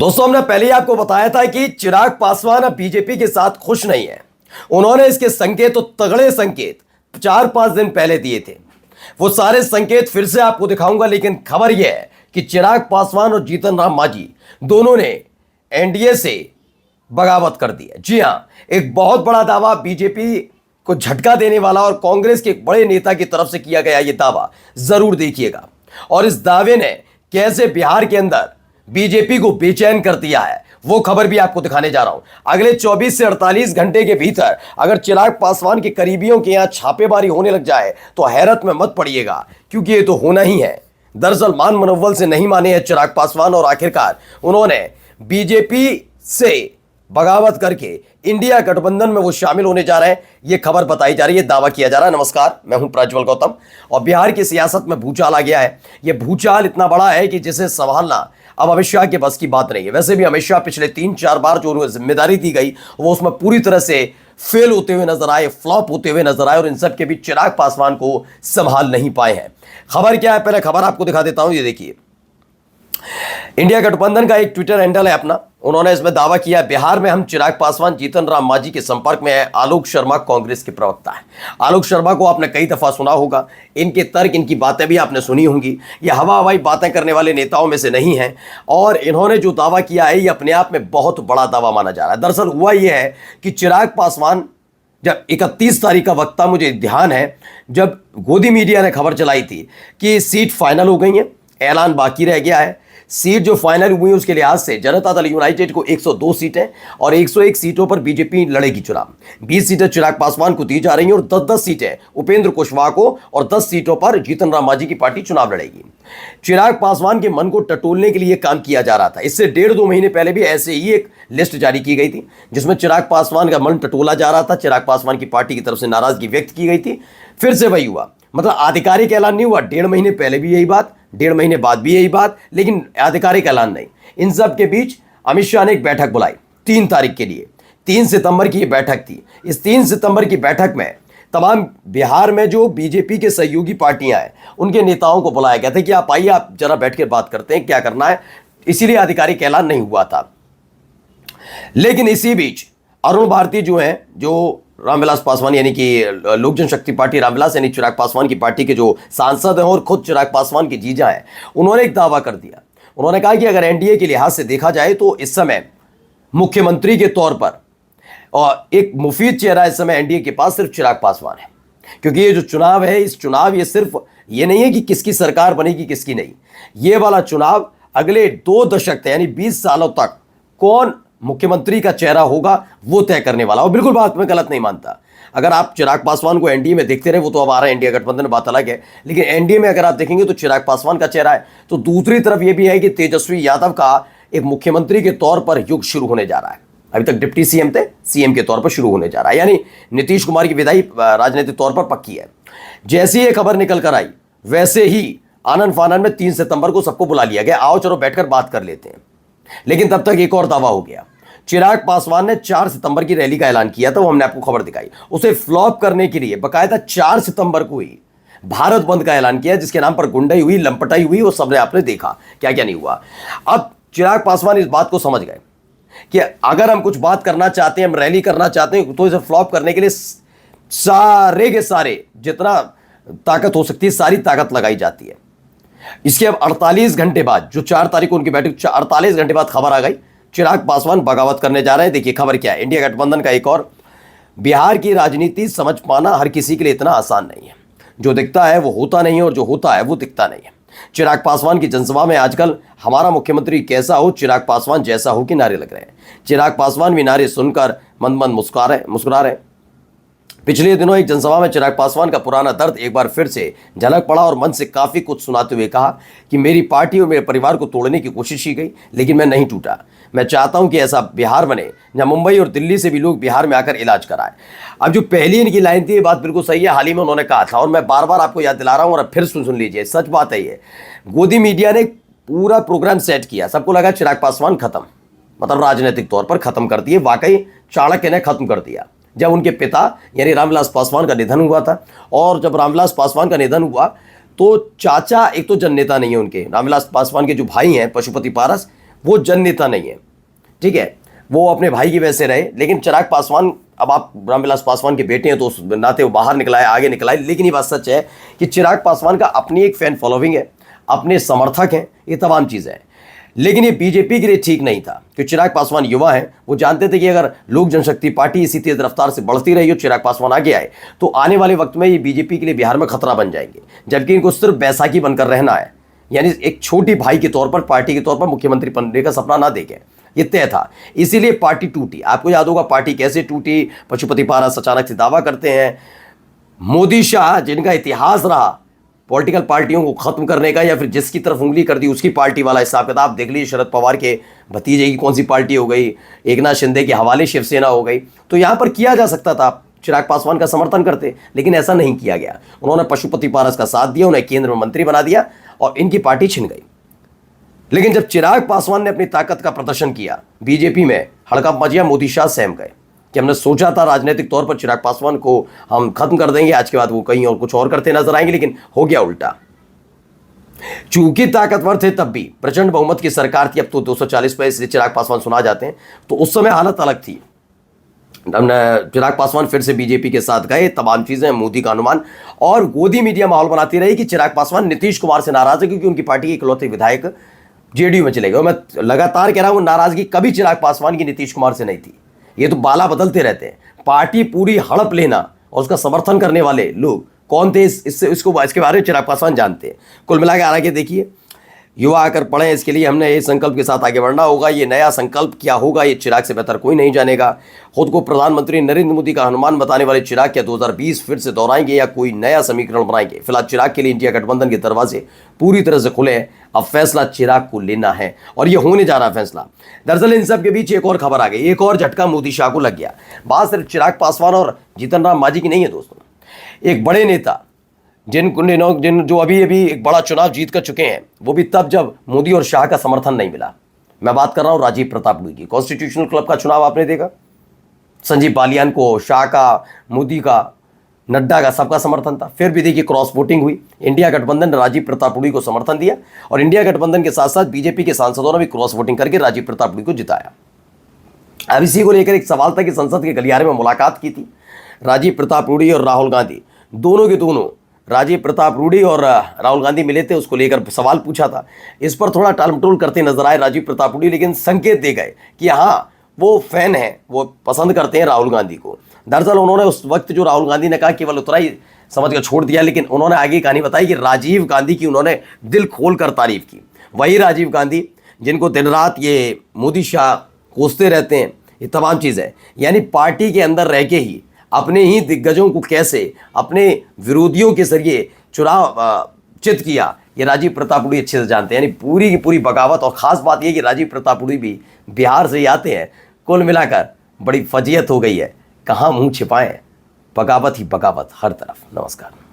दोस्तों, हमने पहले ही आपको बताया था कि चिराग पासवान अब बीजेपी के साथ खुश नहीं है। उन्होंने इसके संकेत तो तगड़े संकेत 4-5 दिन पहले दिए थे। वो सारे संकेत फिर से आपको दिखाऊंगा, लेकिन खबर यह है कि चिराग पासवान और जीतन राम मांझी दोनों ने एनडीए से बगावत कर दी है। जी हां, एक बहुत बड़ा दावा, बीजेपी को झटका देने वाला और कांग्रेस के एक बड़े नेता की तरफ से किया गया यह दावा जरूर देखिएगा। और इस दावे ने कैसे बिहार के अंदर बीजेपी को बेचैन कर दिया है, वो खबर भी आपको दिखाने जा रहा हूं। अगले 24 से 48 घंटे के भीतर अगर चिराग पासवान के करीबियों के यहां छापेमारी होने लग जाए तो हैरत में मत पड़िएगा, क्योंकि ये तो होना ही है। दरअसल मान मनोबल से नहीं माने हैं चिराग पासवान और आखिरकार उन्होंने बीजेपी से बगावत करके इंडिया गठबंधन में वो शामिल होने जा रहे हैं। ये खबर बताई जा रही है, दावा किया जा रहा है। नमस्कार, मैं हूं प्रज्वल गौतम और बिहार की सियासत में भूचाल आ गया है। ये भूचाल इतना बड़ा है कि जिसे संभालना अब अमित शाह के बस की बात नहीं है। वैसे भी अमित शाह पिछले 3-4 बार जो उन्हें जिम्मेदारी दी गई वो उसमें पूरी तरह से फेल होते हुए नजर आए, फ्लॉप होते हुए नजर आए और इन सब के बीच चिराग पासवान को संभाल नहीं पाए हैं। खबर क्या है, पहले खबर आपको दिखा देता हूं। ये देखिए, इंडिया गठबंधन का एक ट्विटर हैंडल है अपना, उन्होंने इसमें दावा किया, बिहार में हम चिराग पासवान जीतन राम मांझी के संपर्क में है। आलोक शर्मा कांग्रेस के प्रवक्ता है। आलोक शर्मा को आपने कई दफा सुना होगा, इनके तर्क, इनकी बातें भी आपने सुनी होंगी। ये हवा हवाई बातें करने वाले नेताओं में से नहीं है और इन्होंने जो दावा किया है ये अपने आप में बहुत बड़ा दावा माना जा रहा है। दरअसल हुआ यह है कि चिराग पासवान जब 31 तारीख का वक्त था, मुझे ध्यान है, जब गोदी मीडिया ने खबर चलाई थी कि सीट फाइनल हो गई है, ऐलान बाकी रह गया है। सीट जो फाइनल हुई उसके लिहाज से जनता दल यूनाइटेड को 102 सीटें और 101 सीटों पर बीजेपी लड़ेगी चुनाव। 20 सीटें चिराग पासवान को दी जा रही हैं और 10-10 सीटें उपेंद्र कुशवाहा को और 10 सीटों पर जीतन राम मांझी की पार्टी चुनाव लड़ेगी। चिराग पासवान के मन को टटोलने के लिए काम किया जा रहा था। इससे 1.5-2 महीने पहले भी ऐसे ही एक लिस्ट जारी की गई थी जिसमें चिराग पासवान का मन टटोला जा रहा था, चिराग पासवान की पार्टी की तरफ से नाराजगी व्यक्त की गई थी। फिर से वही हुआ, मतलब आधिकारिक ऐलान नहीं हुआ। 1.5 महीने पहले भी यही बात, 1.5 महीने बाद भी यही बात, लेकिन आधिकारिक ऐलान नहीं। इन सब के बीच अमित शाह ने एक बैठक बुलाई 3 तारीख के लिए। 3 सितंबर की ये बैठक थी। इस 3 सितंबर की बैठक में तमाम बिहार में जो बीजेपी के सहयोगी पार्टियां हैं उनके नेताओं को बुलाया गया था कि आप आइए, आप जरा बैठ कर बात करते हैं, क्या करना है। इसीलिए आधिकारिक ऐलान नहीं हुआ था। लेकिन इसी बीच अरुण भारती जो हैं, जो रामविलास पासवान यानी कि लोक जनशक्ति पार्टी रामविलास यानी चिराग पासवान की पार्टी के जो सांसद हैं और खुद चिराग पासवान के जीजा हैं, उन्होंने एक दावा कर दिया। उन्होंने कहा कि अगर एनडीए के लिहाज से देखा जाए तो इस समय मुख्यमंत्री के तौर पर और एक मुफीद चेहरा इस समय एनडीए के पास सिर्फ चिराग पासवान है। क्योंकि ये जो चुनाव है, इस चुनाव ये सिर्फ ये नहीं है कि किसकी सरकार बनेगी किसकी नहीं। ये वाला चुनाव अगले 2 दशक यानी 20 सालों तक कौन मुख्यमंत्री का चेहरा होगा वो तय करने वाला। और बिल्कुल बात में गलत नहीं मानता। अगर आप चिराग पासवान को एनडीए में देखते रहे, वो तो अब आ रहा है इंडिया गठबंधन, बात अलग है, लेकिन एनडीए में अगर आप देखेंगे तो चिराग पासवान का चेहरा है। तो दूसरी तरफ ये भी है कि तेजस्वी यादव का एक मुख्यमंत्री के तौर पर युग शुरू होने जा रहा है। अभी तक डिप्टी सीएम थे, सीएम के तौर पर शुरू होने जा रहा है, यानी नीतीश कुमार की विदाई राजनीतिक तौर पर पक्की है। जैसी ये खबर निकल कर आई वैसे ही आनंद फानन में 3 सितंबर को सबको बुला लिया गया, आओ चलो बैठकर बात कर लेते हैं। लेकिन तब तक एक और दावा हो गया। चिराग पासवान ने 4 सितंबर की रैली का ऐलान किया था, वो हमने आपको खबर दिखाई। उसे फ्लॉप करने के लिए बकायदा 4 सितंबर को ही भारत बंद का ऐलान किया, जिसके नाम पर गुंडाई हुई, लंपटाई हुई, वो सबने आपने देखा क्या क्या नहीं हुआ। अब चिराग पासवान इस बात को समझ गए कि अगर हम कुछ बात करना चाहते हैं, हम रैली करना चाहते हैं, तो इसे फ्लॉप करने के लिए सारे के सारे जितना ताकत हो सकती है सारी ताकत लगाई जाती है। इसके अब 48 घंटे बाद, जो 4 तारीख को उनकी बैठक, 48 घंटे बाद खबर आ गई चिराग पासवान बगावत करने जा रहे हैं। देखिए खबर क्या है, इंडिया गठबंधन का एक और। बिहार की राजनीति समझ पाना हर किसी के लिए इतना आसान नहीं है। जो दिखता है वो होता नहीं है और जो होता है वो दिखता नहीं है। चिराग पासवान की जनसभा में आजकल हमारा मुख्यमंत्री कैसा हो, चिराग पासवान जैसा हो, कि नारे लग रहे हैं। चिराग पासवान भी नारे सुनकर मंद मंद मुस्कुरा रहे। पिछले दिनों एक जनसभा में चिराग पासवान का पुराना दर्द एक बार फिर से झलक पड़ा और मन से काफी कुछ सुनाते हुए कहा कि मेरी पार्टी और मेरे परिवार को तोड़ने की कोशिश की गई, लेकिन मैं नहीं टूटा। मैं चाहता हूं कि ऐसा बिहार बने जहां मुंबई और दिल्ली से भी लोग बिहार में आकर इलाज कराएं। अब जो पहली इनकी लाइन थी, ये बात बिल्कुल सही है, हाल ही में उन्होंने कहा था और मैं बार बार आपको याद दिला रहा हूं और अब फिर सुन लीजिए, सच बात है ये। गोदी मीडिया ने पूरा प्रोग्राम सेट किया, सबको लगा चिराग पासवान खत्म, मतलब राजनीतिक तौर पर खत्म कर दिए। वाकई चाणक्य ने खत्म कर दिया। जब उनके पिता यानी रामविलास पासवान का निधन हुआ था, और जब रामविलास पासवान का निधन हुआ तो चाचा, एक तो जननेता नहीं है उनके, रामविलास पासवान के जो भाई हैं पशुपति पारस, वो जन नेता नहीं है, ठीक है। वो अपने भाई की वजह से रहे, लेकिन चिराग पासवान, अब आप रामविलास पासवान के बेटे हैं तो उस नाते वो बाहर निकला है, आगे निकला है, लेकिन ये बात सच है कि चिराग पासवान का अपनी एक फैन फॉलोइंग है, अपने समर्थक हैं, ये तमाम चीज़ें हैं। लेकिन ये बीजेपी के लिए ठीक नहीं था कि चिराग पासवान युवा हैं, वो जानते थे कि अगर लोक जनशक्ति पार्टी इसी तेज रफ्तार से बढ़ती रही और चिराग पासवान आगे आए तो आने वाले वक्त में ये बीजेपी के लिए बिहार में खतरा बन जाएंगे, जबकि इनको सिर्फ बैसाखी बनकर रहना है, यानी एक छोटी भाई के तौर पर, पार्टी के तौर पर मुख्यमंत्री बनने का सपना ना देखें, ये तय था। इसीलिए पार्टी टूटी। आपको याद होगा पार्टी कैसे टूटी। पशुपति पारस अचानक से दावा करते हैं, मोदी शाह जिनका इतिहास रहा पॉलिटिकल पार्टियों को खत्म करने का, या फिर जिसकी तरफ उंगली कर दी उसकी पार्टी वाला हिसाब किताब देख लीजिए। शरद पवार के भतीजे की कौन सी पार्टी हो गई, एकनाथ शिंदे के हवाले शिवसेना हो गई। तो यहां पर किया जा सकता था, चिराग पासवान का समर्थन करते, लेकिन ऐसा नहीं किया गया। उन्होंने पशुपति पारस का साथ दिया, उन्हें केंद्र में मंत्री बना दिया और इनकी पार्टी छिन गई। लेकिन जब चिराग पासवान ने अपनी ताकत का प्रदर्शन किया, बीजेपी में हड़कंप मच गया, मोदी शाह सहम गए कि हमने सोचा था राजनीतिक तौर पर चिराग पासवान को हम खत्म कर देंगे, आज के बाद वो कहीं और कुछ और करते नजर आएंगे, लेकिन हो गया उल्टा। चूंकि ताकतवर थे तब भी, प्रचंड बहुमत की सरकार थी, अब तो 240 पे इसलिए चिराग पासवान सुना जाते हैं, तो उस समय हालत अलग थी। चिराग पासवान फिर से बीजेपी के साथ गए, तमाम चीजें, मोदी का अनुमान, और गोदी मीडिया माहौल बनाती रही कि चिराग पासवान नीतीश कुमार से नाराज है क्योंकि उनकी पार्टी के इकलौते विधायक जेडीयू में चले गए। मैं लगातार कह रहा हूं, नाराजगी कभी चिराग पासवान की नीतीश कुमार से नहीं थी। ये तो बाला बदलते रहते हैं। पार्टी पूरी हड़प लेना और उसका समर्थन करने वाले लोग कौन थे, इसके बारे में चिराग पासवान जानते हैं। कुल मिला के आगे देखिए, युवा आकर पढ़ें, इसके लिए हमने ये संकल्प के साथ आगे बढ़ना होगा। ये नया संकल्प क्या होगा, ये चिराग से बेहतर कोई नहीं जानेगा। खुद को प्रधानमंत्री नरेंद्र मोदी का अनुमान बताने वाले चिराग क्या 2020 फिर से दोहराएंगे या कोई नया समीकरण बनाएंगे? फिलहाल चिराग के लिए इंडिया गठबंधन के दरवाजे पूरी तरह से खुले हैं। अब फैसला चिराग को लेना है और ये होने जा रहा फैसला। दरअसल इन सब के बीच एक और खबर आ गई, एक और झटका मोदी शाह को लग गया। बात सिर्फ चिराग पासवान और जीतन राम मांझी की नहीं है दोस्तों। एक बड़े नेता जिन जो अभी एक बड़ा चुनाव जीत कर चुके हैं, वो भी तब जब मोदी और शाह का समर्थन नहीं मिला। मैं बात कर रहा हूं राजीव प्रताप रूडी की। कॉन्स्टिट्यूशनल क्लब का चुनाव आपने देखा, संजीव बालियान को, शाह का, मोदी का, नड्डा का, सबका समर्थन था। फिर भी देखिए क्रॉस वोटिंग हुई, इंडिया गठबंधन ने राजीव प्रताप रूडी को समर्थन दिया और इंडिया गठबंधन के साथ साथ बीजेपी के सांसदों ने भी क्रॉस वोटिंग करके राजीव प्रताप रूडी को जिताया। अब इसी को लेकर एक सवाल था कि संसद के गलियारे में मुलाकात की थी राजीव प्रताप रूडी और राहुल गांधी, दोनों के दोनों, राजीव प्रताप रूडी और राहुल गांधी मिले थे, उसको लेकर सवाल पूछा था। इस पर थोड़ा टालमटोल करते नजर आए राजीव प्रताप रूडी, लेकिन संकेत दे गए कि हाँ वो फैन है, वो पसंद करते हैं राहुल गांधी को। दरअसल उन्होंने उस वक्त जो राहुल गांधी ने कहा केवल उतना ही समझ कर छोड़ दिया, लेकिन उन्होंने आगे कहानी बताई कि राजीव गांधी की उन्होंने दिल खोल कर तारीफ की। वही राजीव गांधी जिनको दिन रात ये मोदी शाह कोसते रहते हैं, ये तमाम चीज़ें, यानी पार्टी के अंदर रह के ही अपने ही दिग्गजों को कैसे अपने विरोधियों के जरिए चुनाव चित किया, ये राजीव प्रताप रूडी अच्छे से जानते हैं। यानी पूरी की पूरी बगावत, और ख़ास बात यह कि राजीव प्रताप रूडी भी बिहार से ही आते हैं। कुल मिलाकर बड़ी फजीयत हो गई है, कहाँ मुंह छिपाएं, बगावत ही बगावत हर तरफ। नमस्कार।